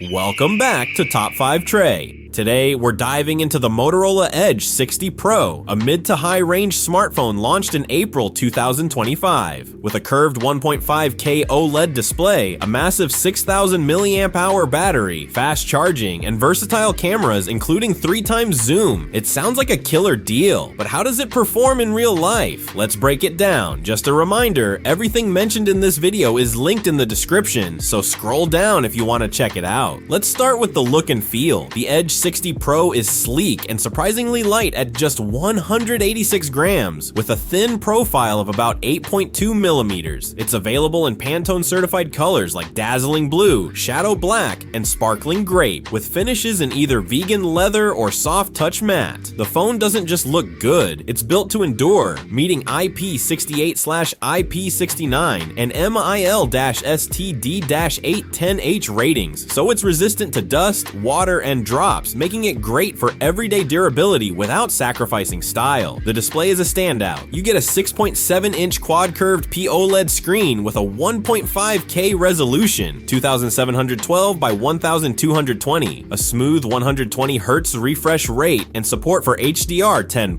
Welcome back to Top 5 Trey. Today, we're diving into the Motorola Edge 60 Pro, a mid to high range smartphone launched in April 2025. With a curved 1.5K OLED display, a massive 6,000 mAh battery, fast charging, and versatile cameras including 3x zoom, it sounds like a killer deal. But how does it perform in real life? Let's break it down. Just a reminder, everything mentioned in this video is linked in the description, so scroll down if you want to check it out. Let's start with the look and feel. The Edge 60 Pro is sleek and surprisingly light at just 186 grams, with a thin profile of about 8.2 millimeters. It's available in Pantone certified colors like dazzling blue, shadow black, and sparkling grape, with finishes in either vegan leather or soft touch matte. The phone doesn't just look good, it's built to endure, meeting IP68/IP69 and MIL-STD-810H ratings, so it's resistant to dust, water, and drops, making it great for everyday durability without sacrificing style. The display is a standout. You get a 6.7-inch quad-curved POLED screen with a 1.5K resolution, 2712 by 1220, a smooth 120Hz refresh rate, and support for HDR10+.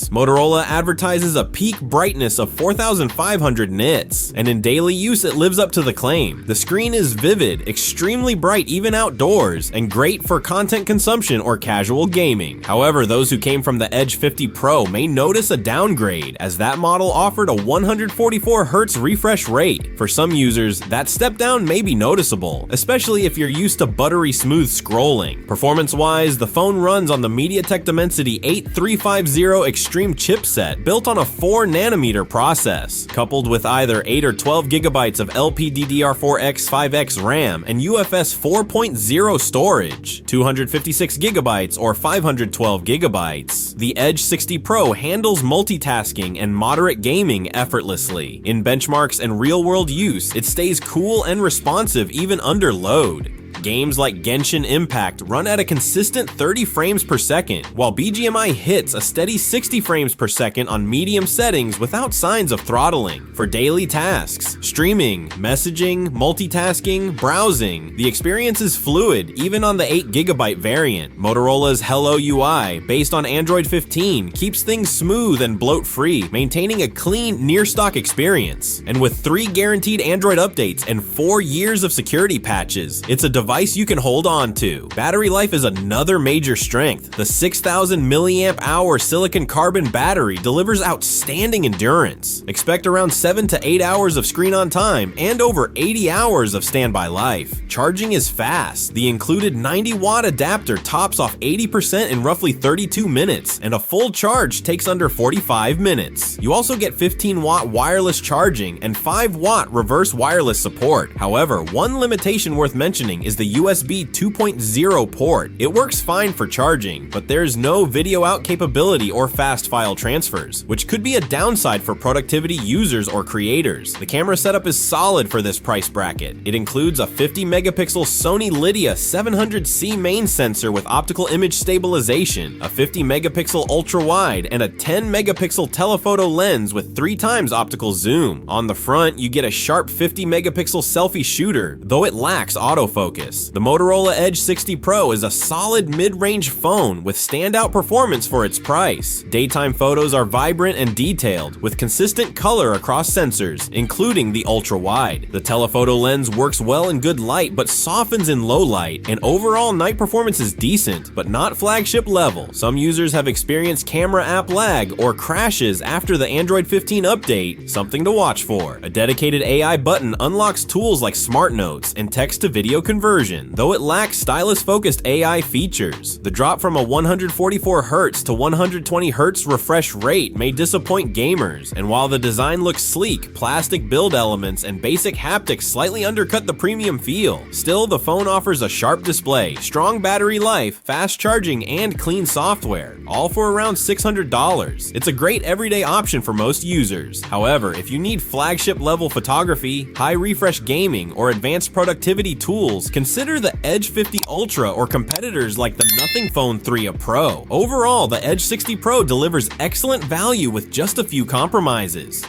Motorola advertises a peak brightness of 4,500 nits, and in daily use it lives up to the claim. The screen is vivid, extremely bright even outdoors, and great for content consumption or casual gaming. However, those who came from the Edge 50 Pro may notice a downgrade, as that model offered a 144Hz refresh rate. For some users, that step down may be noticeable, especially if you're used to buttery smooth scrolling. Performance-wise, the phone runs on the MediaTek Dimensity 8350 Extreme chipset built on a 4nm process, coupled with either 8 or 12 GB of LPDDR4X5X RAM and UFS 4.0 storage, 256 GB or 512 GB. The Edge 60 Pro handles multitasking and moderate gaming effortlessly. In benchmarks and real-world use, it stays cool and responsive even under load. Games like Genshin Impact run at a consistent 30 frames per second, while BGMI hits a steady 60 frames per second on medium settings without signs of throttling. For daily tasks, streaming, messaging, multitasking, browsing, the experience is fluid even on the 8GB variant. Motorola's Hello UI, based on Android 15, keeps things smooth and bloat-free, maintaining a clean, near-stock experience. And with 3 guaranteed Android updates and 4 years of security patches, it's a device you can hold on to. Battery life is another major strength. The 6,000 mAh silicon carbon battery delivers outstanding endurance. Expect around 7 to 8 hours of screen on time and over 80 hours of standby life. Charging is fast. The included 90-watt adapter tops off 80% in roughly 32 minutes, and a full charge takes under 45 minutes. You also get 15-watt wireless charging and 5-watt reverse wireless support. However, one limitation worth mentioning is the USB 2.0 port. It works fine for charging, but there's no video out capability or fast file transfers, which could be a downside for productivity users or creators. The camera setup is solid for this price bracket. It includes a 50-megapixel Sony Lydia 700C main sensor with optical image stabilization, a 50-megapixel ultra-wide, and a 10-megapixel telephoto lens with 3x optical zoom. On the front, you get a sharp 50-megapixel selfie shooter, though it lacks autofocus. The Motorola Edge 60 Pro is a solid mid-range phone with standout performance for its price. Daytime photos are vibrant and detailed, with consistent color across sensors, including the ultra-wide. The telephoto lens works well in good light but softens in low light, and overall night performance is decent, but not flagship level. Some users have experienced camera app lag or crashes after the Android 15 update, something to watch for. A dedicated AI button unlocks tools like Smart Notes and text-to-video conversion, though it lacks stylus-focused AI features. The drop from a 144Hz to 120Hz refresh rate may disappoint gamers, and while the design looks sleek, plastic build elements and basic haptics slightly undercut the premium feel. Still, the phone offers a sharp display, strong battery life, fast charging, and clean software, all for around $600. It's a great everyday option for most users. However, if you need flagship-level photography, high refresh gaming, or advanced productivity tools, consider the Edge 50 Ultra or competitors like the Nothing Phone 3 Pro. Overall, the Edge 60 Pro delivers excellent value with just a few compromises.